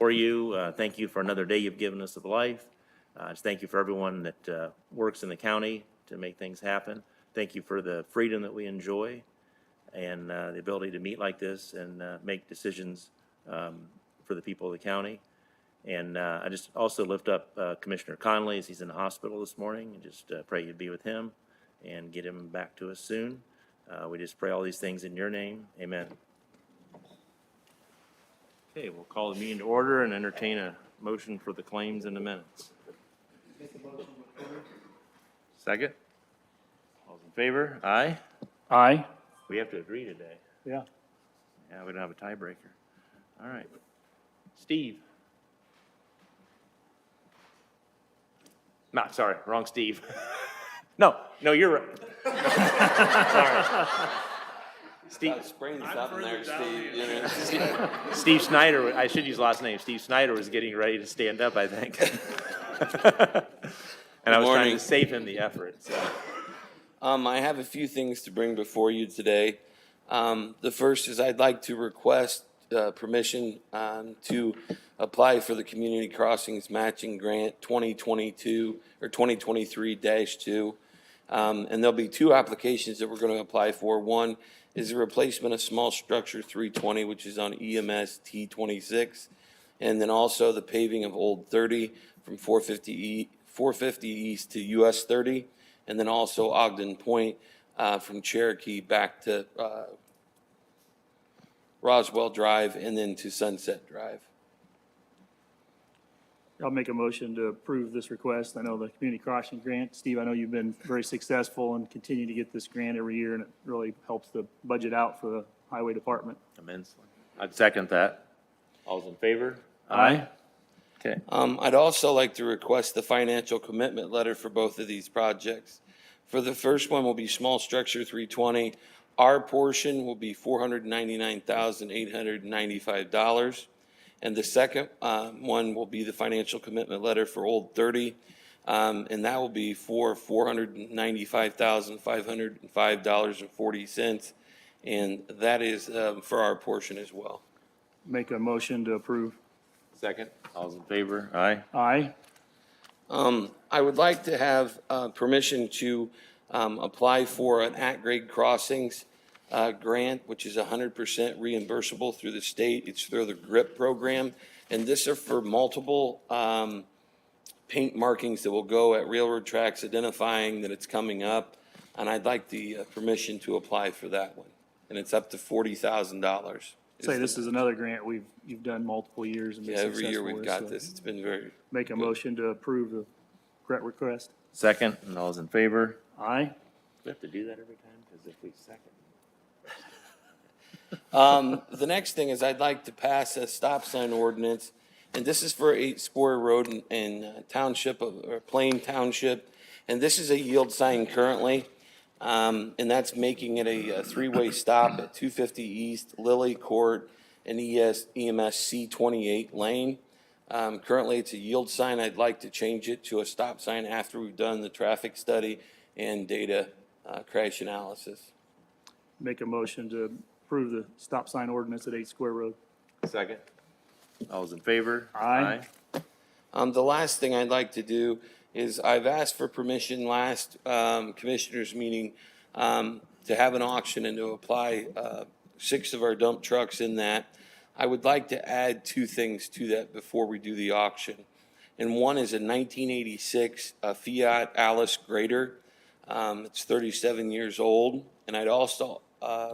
before you. Thank you for another day you've given us of life. Just thank you for everyone that works in the county to make things happen. Thank you for the freedom that we enjoy and the ability to meet like this and make decisions for the people of the county. And I just also lift up Commissioner Conley as he's in the hospital this morning, and just pray you'd be with him and get him back to us soon. We just pray all these things in your name. Amen. Okay, we'll call the meeting to order and entertain a motion for the claims and the minutes. Make a motion to approve. Second? All's in favor? Aye? Aye. We have to agree today. Yeah. Yeah, we don't have a tiebreaker. All right. Steve? No, sorry, wrong Steve. No, you're right. Sorry. Steve, Spraying something there, Steve. You know. Steve Snyder, I should use last name. Steve Snyder was getting ready to stand up, I think. And I was trying to save him the effort. So. I have a few things to bring before you today. The first is I'd like to request permission to apply for the Community Crossings Matching Grant 2022 or 2023-2. And there'll be two applications that we're going to apply for. One is the replacement of small structure 320, which is on EMS T26, and then also the paving of Old 30 from 450 East to US 30, and then also Ogden Point from Cherokee back to Roswell Drive and then to Sunset Drive. I'll make a motion to approve this request. I know the community crossing grant, Steve, I know you've been very successful and continue to get this grant every year, and it really helps the budget out for the highway department. Immensely. I'd second that. All's in favor? Aye. Okay. I'd also like to request the financial commitment letter for both of these projects. For the first one will be small structure 320. Our portion will be $499,895. And the second one will be the financial commitment letter for Old 30. And that will be for $495,505.40. And that is for our portion as well. Make a motion to approve. Second. All's in favor? Aye. Aye. I would like to have permission to apply for an at-grade crossings grant, which is 100% reimbursable through the state. It's through the GRIP program. And this are for multiple paint markings that will go at railroad tracks, identifying that it's coming up. And I'd like the permission to apply for that one. And it's up to $40,000. Say this is another grant you've done multiple years and been Yeah, successful every year we've with, got so this. It's been very. Make a motion to approve the grant request. Second. And all's in favor? Aye. Do we have to do that every time? Because if we second. The next thing is I'd like to pass a stop sign ordinance, and this is for 8 Square Road in Township or Plain Township, and this is a yield sign currently, and that's making it a three-way stop at 250 East, Lily Court, and EMS C28 lane. Currently, it's a yield sign. I'd like to change it to a stop sign after we've done the traffic study and data crash analysis. Make a motion to approve the stop sign ordinance at 8 Square Road. Second. All's in favor? Aye. The last thing I'd like to do is I've asked for permission last commissioners meeting to have an auction and to apply 6 of our dump trucks in that. I would like to add 2 things to that before we do the auction. And one is a 1986 Fiat Alice grader. It's 37 years old. And I'd also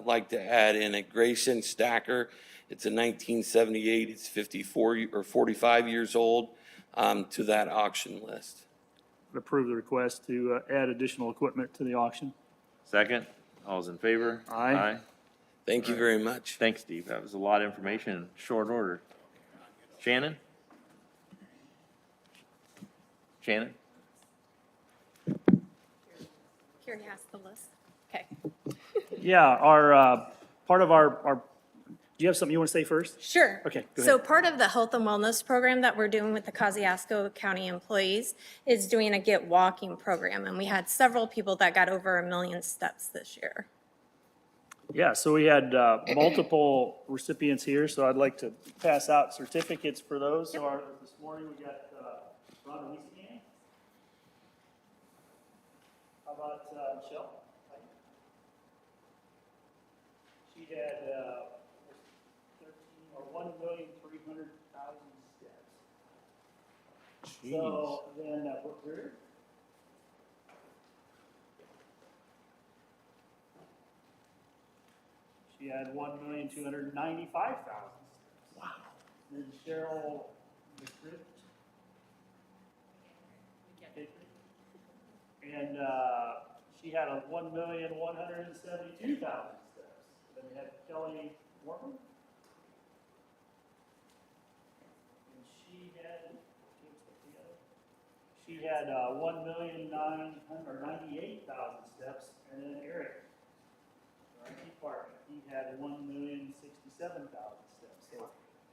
like to add in a Grayson stacker. It's a 1978. It's 54 or 45 years old to that auction list. Approve the request to add additional equipment to the auction. Second. All's in favor? Aye. Thank you very much. Thanks, Steve. That was a lot of information in short order. Shannon? Shannon? Here he has the list. Okay. Yeah, our, part of our, do you have something you want to say first? Sure. Okay, go So ahead. part of the health and wellness program that we're doing with the Kosciuszko County employees is doing a Get Walking program. And we had several people that got over 1 million steps this year. Yeah, so we had multiple recipients here, so I'd like to pass out certificates for those. So this morning we got Rhonda Wiesman. How about Michelle? She had 1,300,000 steps. So then Brooke Greer. She had 1,295,000 steps. Wow. Then Cheryl McCrift. And she had a 1,172,000 steps. Then we had Kelly Morton. And she had 1,998,000 steps. And then Eric, our IT department, he had 1,067,000 steps. So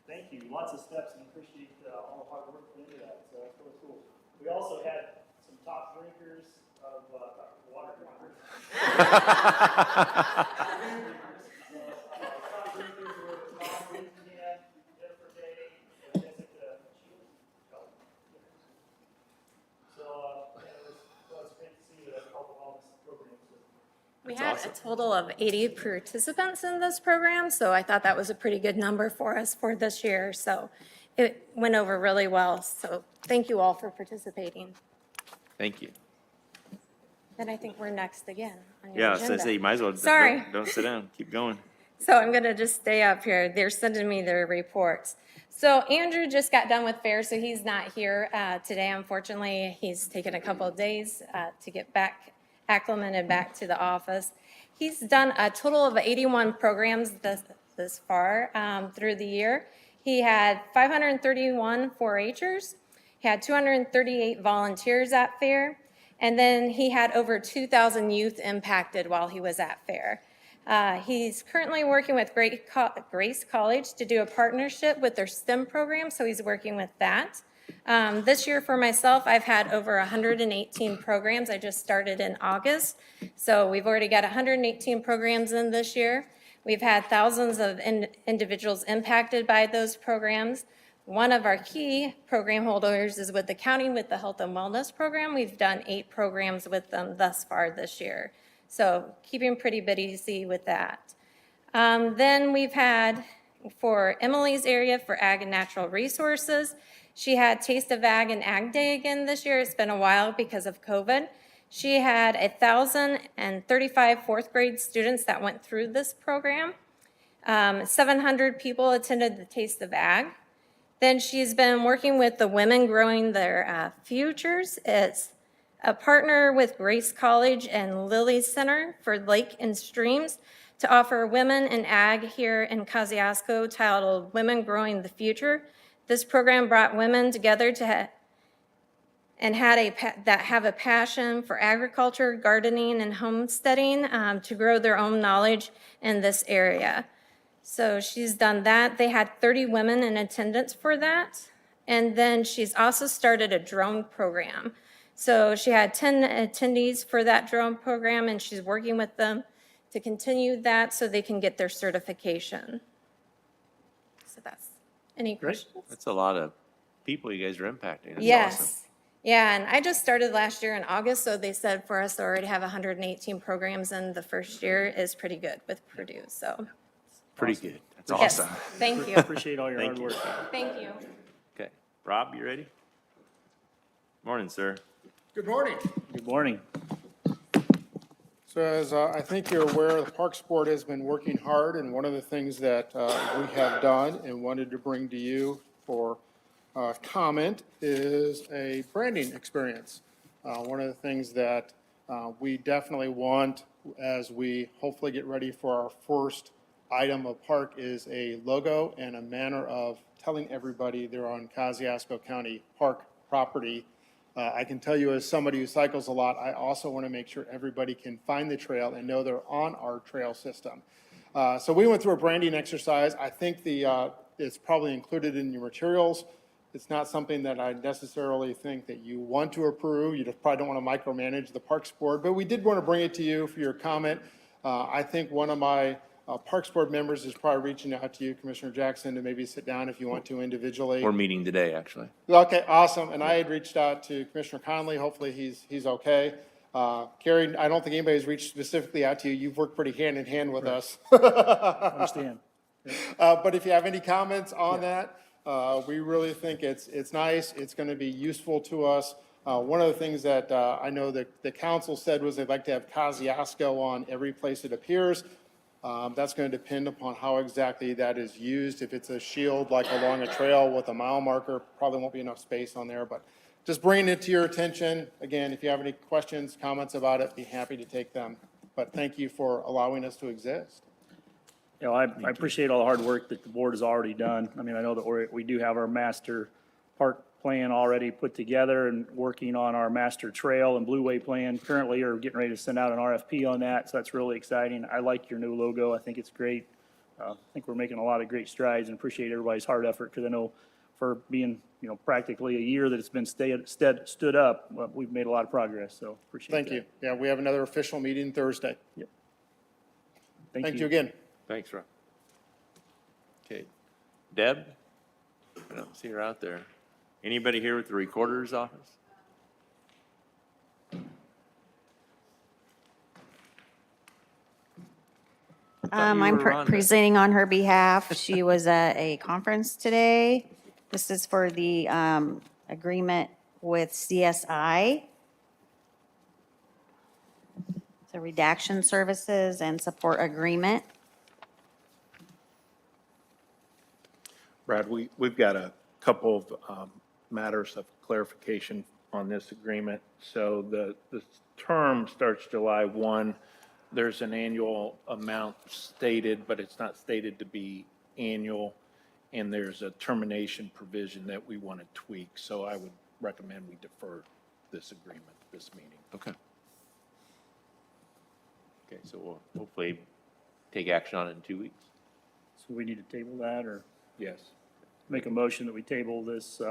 thank you. Lots of steps, and appreciate all the hard work put into that. So that's really cool. We also had some top drinkers of water drinkers. Top drinkers were Tom Winston, Jennifer Day, and Jessica Shields. So it was great to see the help of all this program. We had a total of 80 participants in this program, so I thought that was a pretty good number for us for this year. So it went over really well. So thank you all for participating. Thank you. Then I think we're next again on your Yeah, so I agenda. say you might as well, Sorry. don't sit down, keep going. So I'm going to just stay up here. They're sending me their reports. So Andrew just got done with fair, so he's not here today, unfortunately. He's taken a couple of days to get back acclimated back to the office. He's done a total of 81 programs this far through the year. He had 531 4-H'ers. He had 238 volunteers at fair. And then he had over 2,000 youth impacted while he was at fair. He's currently working with Grace College to do a partnership with their STEM program, so he's working with that. This year for myself, I've had over 118 programs. I just started in August, so we've already got 118 programs in this year. We've had thousands of individuals impacted by those programs. One of our key program holders is with the county with the health and wellness program. We've done 8 programs with them thus far this year. So keeping pretty busy with that. Then we've had for Emily's area for Ag and Natural Resources, she had Taste of Ag and Ag Day again this year. It's been a while because of COVID. She had 1,035 fourth grade students that went through this program. 700 people attended the Taste of Ag. Then she's been working with the Women Growing Their Futures. It's a partner with Grace College and Lilly Center for Lake and Streams to offer women in ag here in Kosciuszko titled Women Growing the Future. This program brought women together that have a passion for agriculture, gardening, and homesteading to grow their own knowledge in this area. So she's done that. They had 30 women in attendance for that. And then she's also started a drone program. So she had 10 attendees for that drone program, and she's working with them to continue that so they can get their certification. So that's, any questions? That's a lot of people you guys are impacting. That's Yes. awesome. Yeah, and I just started last year in August, so they said for us to already have 118 programs in the first year is pretty good with Purdue, so. Pretty good. That's Yes, awesome. thank you. Appreciate all your Thank hard you. work. Thank you. Okay, Rob, you ready? Morning, sir. Good morning. Good morning. So as I think you're aware, the Parks Board has been working hard, and one of the things that we have done and wanted to bring to you for comment is a branding experience. One of the things that we definitely want as we hopefully get ready for our first item of park is a logo and a manner of telling everybody they're on Kosciuszko County Park property. I can tell you as somebody who cycles a lot, I also want to make sure everybody can find the trail and know they're on our trail system. So we went through a branding exercise. I think it's probably included in your materials. It's not something that I necessarily think that you want to approve. You just probably don't want to micromanage the Parks Board, but we did want to bring it to you for your comment. I think one of my Parks Board members is probably reaching out to you, Commissioner Jackson, to maybe sit down if you want to individually. We're meeting today, actually. Okay, awesome. And I had reached out to Commissioner Conley. Hopefully he's okay. Carrie, I don't think anybody's reached specifically out to you. You've worked pretty hand in hand with us. Understand. But if you have any comments on that, we really think it's nice. It's going to be useful to us. One of the things that I know that the council said was they'd like to have Kosciuszko on every place it appears. That's going to depend upon how exactly that is used. If it's a shield like along a trail with a mile marker, probably won't be enough space on there, but just bringing it to your attention. Again, if you have any questions, comments about it, be happy to take them. But thank you for allowing us to exist. You know, I appreciate all the hard work that the board has already done. I mean, I know that we do have our master park plan already put together and working on our master trail and Blue Way plan currently, or getting ready to send out an RFP on that, so that's really exciting. I like your new logo. I think it's great. I think we're making a lot of great strides and appreciate everybody's hard effort, because I know for being, you know, practically a year that it's been stood up, we've made a lot of progress, so appreciate that. Thank you. Yeah, we have another official meeting Thursday. Thank you again. Thanks, Rob. Okay. Deb? I don't see her out there. Anybody here with the recorder's office? thought you I'm were on that. presenting on her behalf. She was at a conference today. This is for the agreement with CSI. So redaction services and support agreement. Brad, we've got a couple of matters of clarification on this agreement. So the term starts July 1. There's an annual amount stated, but it's not stated to be annual. And there's a termination provision that we want to tweak. So I would recommend we defer this agreement, this meeting. Okay. Okay, so we'll hopefully take action on it in 2 weeks. So we need to table that, or Yes. make a motion that we table this,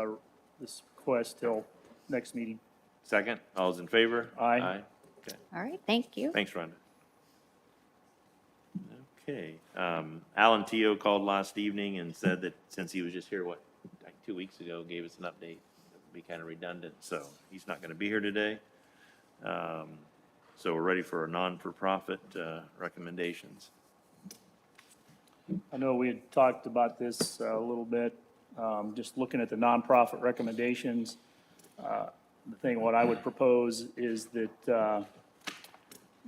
this request till next meeting. Second, all's in favor? Aye. Okay, All right, thank you. thanks, Rhonda. Okay, Alan Teo called last evening and said that since he was just here, like 2 weeks ago, gave us an update. It would be kind of redundant, so he's not going to be here today. So we're ready for our non-for-profit recommendations. I know we had talked about this a little bit, just looking at the nonprofit recommendations. The thing, what I would propose is that the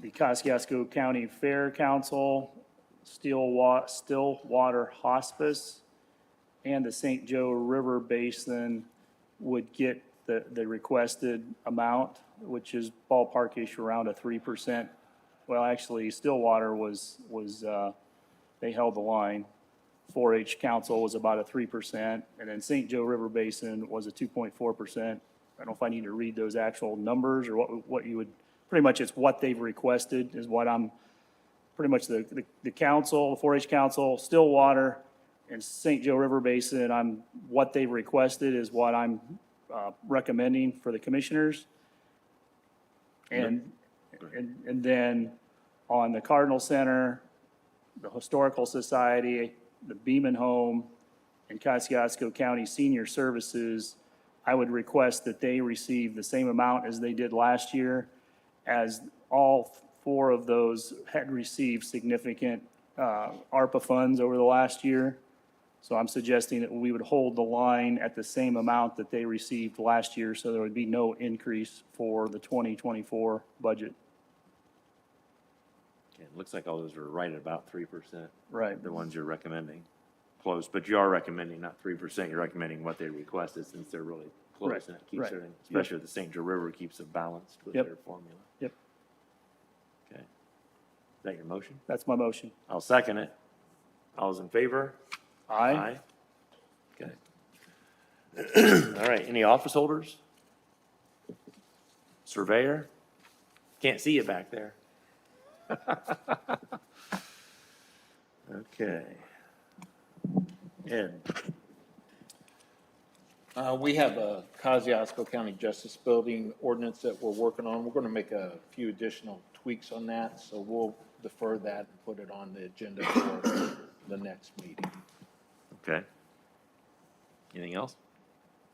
Kosciuszko County Fair Council, Stillwater Hospice, and the St. Joe River Basin would get the requested amount, which is ballparkish around a 3%. Well, actually, Stillwater was they held the line. 4-H Council was about a 3%, and then St. Joe River Basin was a 2.4%. I don't know if I need to read those actual numbers or what you would, pretty much it's what they've requested is what I'm, pretty much the council, the 4-H Council, Stillwater, and St. Joe River Basin, what they've requested is what I'm recommending for the commissioners. And then on the Cardinal Center, the Historical Society, the Beaman Home, and Kosciuszko County Senior Services, I would request that they receive the same amount as they did last year, as all 4 of those had received significant ARPA funds over the last year. So I'm suggesting that we would hold the line at the same amount that they received last year, so there would be no increase for the 2024 budget. Okay, it looks like all those are right at about 3%. Right. The ones you're recommending. Close, but you are recommending not 3%, you're recommending what they requested since they're really close. Right, And it keeps right. everything, especially the St. Joe River keeps it balanced with Yep. their formula. Yep, Okay. Is that your motion? that's my motion. I'll second it. All's in favor? Aye. Okay. All right, any office holders? Surveyor? Can't see you back there. Okay. Ed, We have a Kosciuszko County Justice Building ordinance that we're working on. We're going to make a few additional tweaks on that, so we'll defer that and put it on the agenda for the next meeting. Okay. Anything else?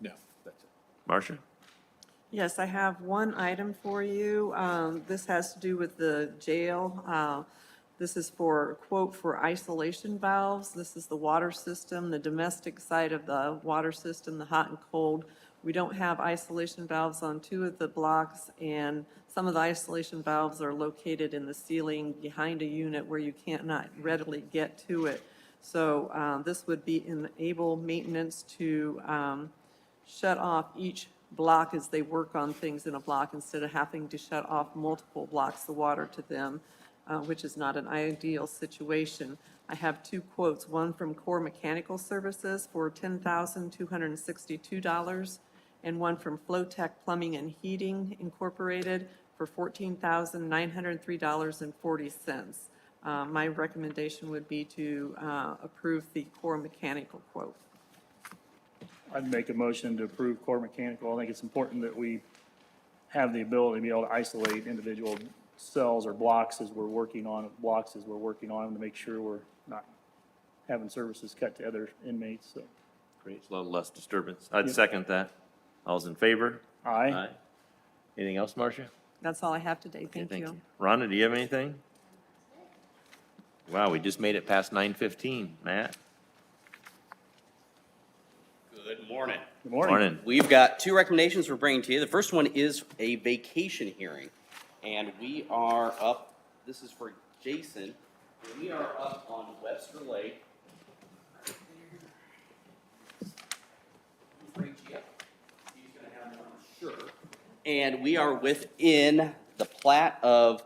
No, that's it. Marcia? Yes, I have one item for you. This has to do with the jail. This is for, quote, for isolation valves. This is the water system, the domestic side of the water system, the hot and cold. We don't have isolation valves on 2 of the blocks, and some of the isolation valves are located in the ceiling behind a unit where you can't not readily get to it. So this would be enable maintenance to shut off each block as they work on things in a block instead of having to shut off multiple blocks of water to them, which is not an ideal situation. I have 2 quotes, one from Core Mechanical Services for $10,262 and one from Flowtech Plumbing and Heating Incorporated for $14,903.40. My recommendation would be to approve the Core Mechanical quote. I'd make a motion to approve Core Mechanical. I think it's important that we have the ability to be able to isolate individual cells or blocks as we're working on them to make sure we're not having services cut to other inmates, so. Great, a little less disturbance. I'd second that. All's in favor? Aye. Anything else, Marcia? That's all I have today. Okay, Thank you. Rhonda, do you have anything? Wow, we just made it past 9:15. Matt? Good morning. Good morning. Morning. We've got 2 recommendations we're bringing to you. The first one is a vacation hearing. And we are up, this is for Jason, and we are up on Webster Lake. He's gonna have one, sure. And we are within the plat of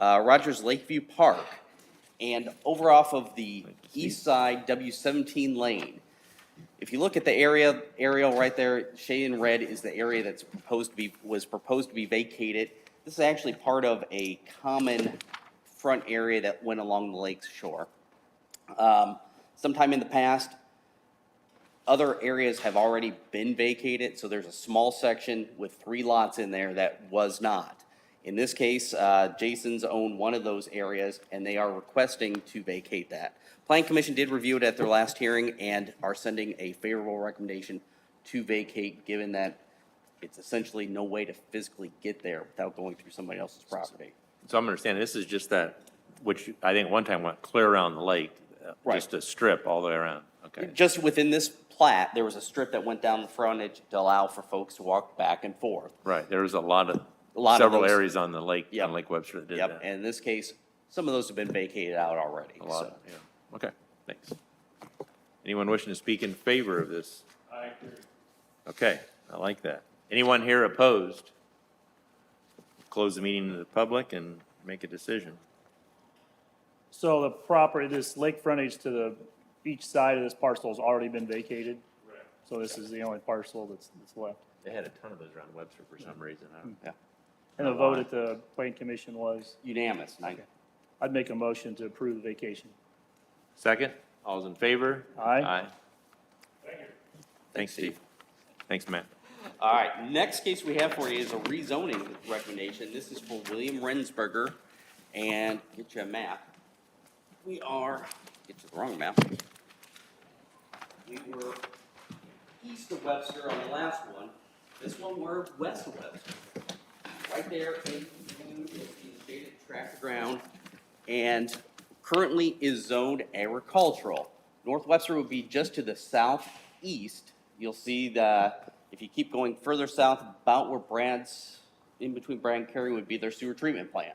Rogers Lakeview Park. And over off of the east side, W17 lane. If you look at the aerial right there, shaded in red is the area that's was proposed to be vacated. This is actually part of a common front area that went along the lake's shore. Sometime in the past, other areas have already been vacated, so there's a small section with 3 lots in there that was not. In this case, Jason's owned one of those areas, and they are requesting to vacate that. Plan Commission did review it at their last hearing and are sending a favorable recommendation to vacate, given that it's essentially no way to physically get there without going through somebody else's property. So I'm understanding this is just that, which I think one time went clear around the lake. Right. Just a strip all the way around. Okay. Just within this plat, there was a strip that went down the frontage to allow for folks to walk back and forth. Right, there was a lot of, lot of several those- areas on the lake, Yep. on Lake Webster that did Yep, that. and in this case, some of those have been vacated out already, A lot, so. yeah. Okay, thanks. Anyone wishing to speak in favor of this? I agree. Okay, I like that. Anyone here opposed? Close the meeting to the public and make a decision. So the property, this lake frontage to the each side of this parcel has already been vacated? Right. So this is the only parcel that's left. They had a ton of those around Webster for some reason. I don't- Yeah, And the vote at the Plain Commission was, unanimous. I'd make a motion to approve the vacation. Second, all's in favor? Aye. Aye. Thanks, Steve. Thanks, Matt. All right, next case we have for you is a rezoning recommendation. This is for William Rensberger, and get you a map. We are, get you the wrong map. We were east of Webster on the last one. This one we're west of Webster. Right there in between, you'll see the shaded tract of ground, and currently is zoned agricultural. North Webster would be just to the southeast. You'll see if you keep going further south, about where in between Brad and Cary would be their sewer treatment plant.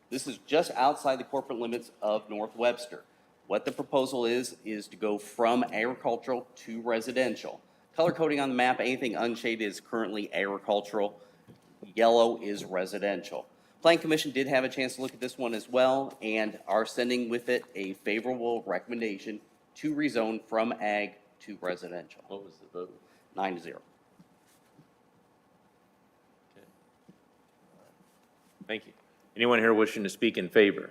This is just outside the corporate limits of North Webster. What the proposal is to go from agricultural to residential. Color coding on the map, anything unshaded is currently agricultural. Yellow is residential. Plan Commission did have a chance to look at this one as well and are sending with it a favorable recommendation to rezone from ag to residential. What was the vote? 9-0. Thank you. Anyone here wishing to speak in favor?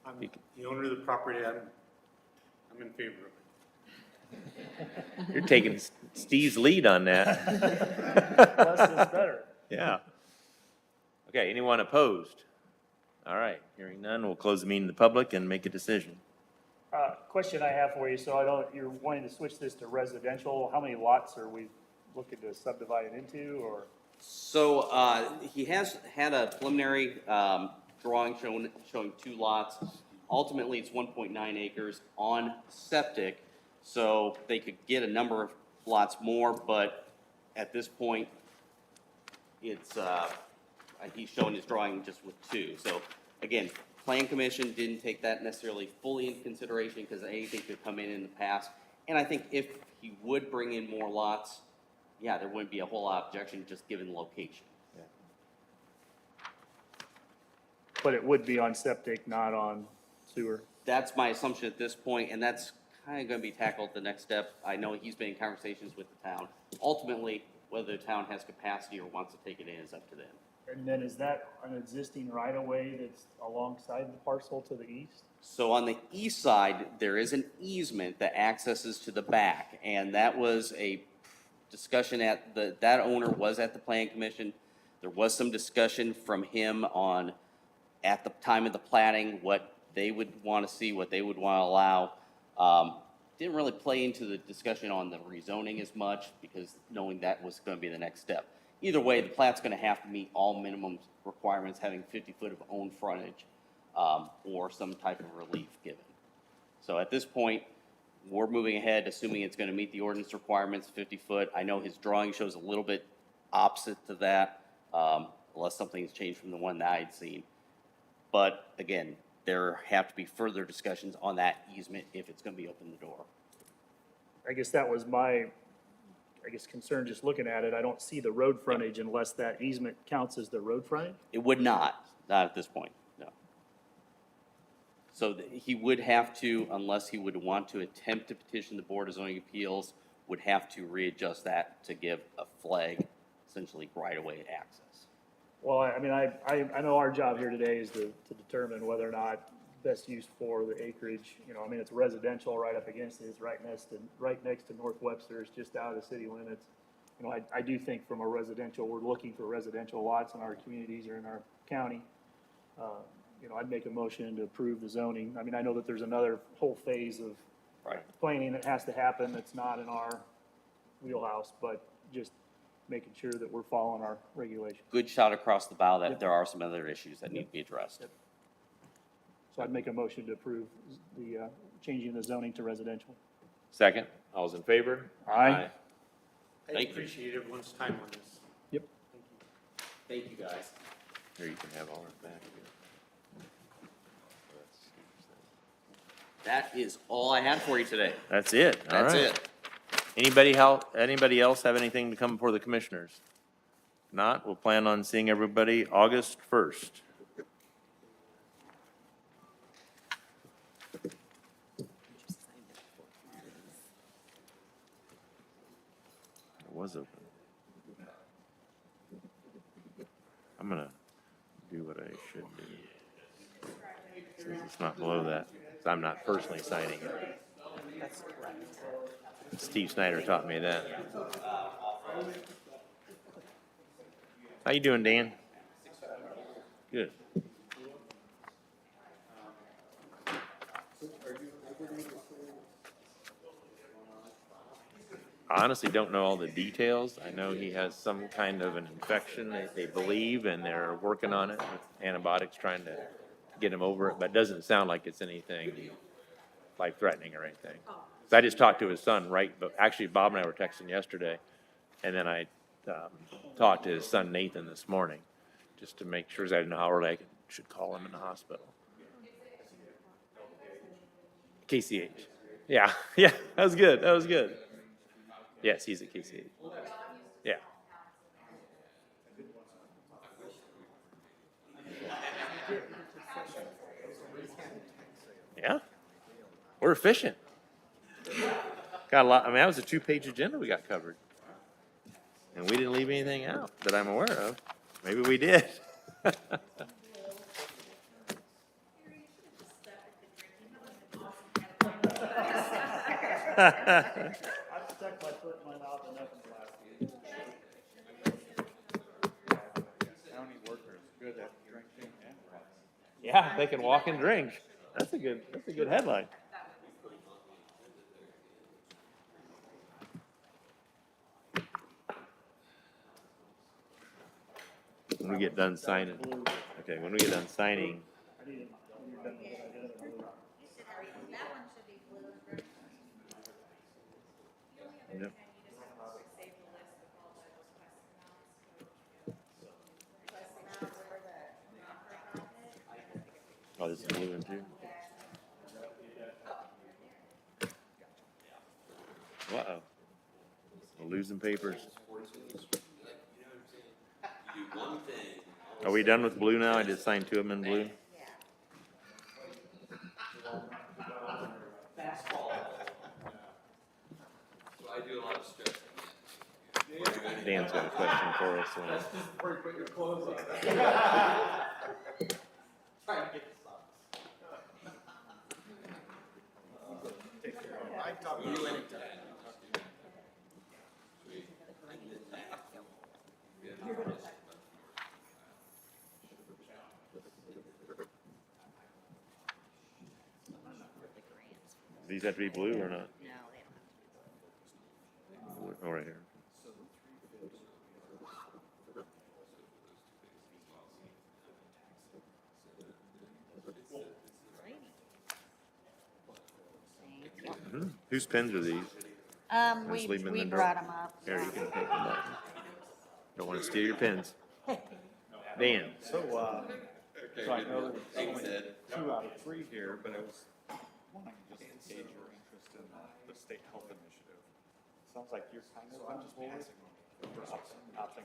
I'm the owner of the property, I'm in favor of it. You're taking Steve's lead on that. Less is better. Yeah. Okay, anyone opposed? All right, hearing none, we'll close the meeting to the public and make a decision. Question I have for you, so I know you're wanting to switch this to residential. How many lots are we looking to subdivide it into, or? So, he has had a preliminary, drawing showing 2 lots. Ultimately, it's 1.9 acres on septic, so they could get a number of lots more, but at this point, it's, he's showing his drawing just with 2. So, again, Plan Commission didn't take that necessarily fully into consideration, because anything could come in the past. And I think if he would bring in more lots, yeah, there wouldn't be a whole lot of objection, just given the location. But it would be on septic, not on sewer. That's my assumption at this point, and that's kind of going to be tackled at the next step. I know he's been in conversations with the town. Ultimately, whether the town has capacity or wants to take it in is up to them. And then is that an existing right-of-way that's alongside the parcel to the east? So on the east side, there is an easement that accesses to the back, and that was a discussion at that owner was at the Plan Commission. There was some discussion from him on, at the time of the platting, what they would want to see, what they would want to allow. Didn't really play into the discussion on the rezoning as much, because knowing that was going to be the next step. Either way, the plat's going to have to meet all minimum requirements, having 50 foot of own frontage, or some type of relief given. So at this point, we're moving ahead, assuming it's going to meet the ordinance requirements, 50 foot. I know his drawing shows a little bit opposite to that, unless something's changed from the one that I had seen. But again, there have to be further discussions on that easement if it's going to be open the door. I guess that was my, concern just looking at it. I don't see the road frontage unless that easement counts as the road frontage. It would not at this point, no. So he would have to, unless he would want to attempt to petition the Board of Zoning Appeals, would have to readjust that to give a flag, essentially right-of-way access. Well, I mean, I know our job here today is to determine whether or not best use for the acreage. You know, I mean, it's residential right up against it. It's right next to North Webster's, just out of the city limits. You know, I do think from a residential, we're looking for residential lots in our communities or in our county. You know, I'd make a motion to approve the zoning. I mean, I know that there's another whole phase of planning that has to happen that's not in our wheelhouse, but just making sure that we're following our regulations. Good shot across the bow that there are some other issues that need to be addressed. So I'd make a motion to approve the changing the zoning to residential. Second, all's in favor? Aye. I Thank you. appreciate everyone's time on this. Yep. Thank you, guys. Here, you can have all of that. That is all I had for you today. That's it, all right. That's it. Anybody else have anything to come before the commissioners? If not, we'll plan on seeing everybody August 1st. It was open. I'm gonna do what I should do. Since it's not below that, 'cause I'm not personally signing it. Steve Snyder taught me that. How you doing, Dan? Good. I honestly don't know all the details. I know he has some kind of an infection, they believe, and they're working on it with antibiotics, trying to get him over it, but it doesn't sound like it's anything life-threatening or anything. So I just talked to his son, but actually Bob and I were texting yesterday, and then I talked to his son Nathan this morning, just to make sure, 'cause I didn't know how early I should call him in the hospital. KCH. Yeah, yeah, that was good, that was good. Yes, he's at KCH. Yeah. Yeah, we're efficient. Got a lot, I mean, that was a 2-page agenda we got covered. And we didn't leave anything out that I'm aware of. Maybe we did. I've stuck my foot in my mouth enough in the last year. County workers, good at drinking and Yeah, they can walk and drink. That's a good headline. When we get done signing, okay, when we get done signing, I need it, when you're done with what I did, I'll leave. yep. Oh, this is blue one too? Uh-oh. We're losing papers. Are we done with blue now? I just signed 2 of them in blue. So I do a lot of stress. Dan's got a question for us. These have to be blue or not? Oh, right here. Whose pens are these? Just leave them in We the drawer. brought them up. Here, you can take them back. Don't want to steal your pens. Dan? So I know there's only 2 out of 3 here, but I was wanting just to gauge your interest in the state health initiative. Sounds like you're kind of on board, perhaps not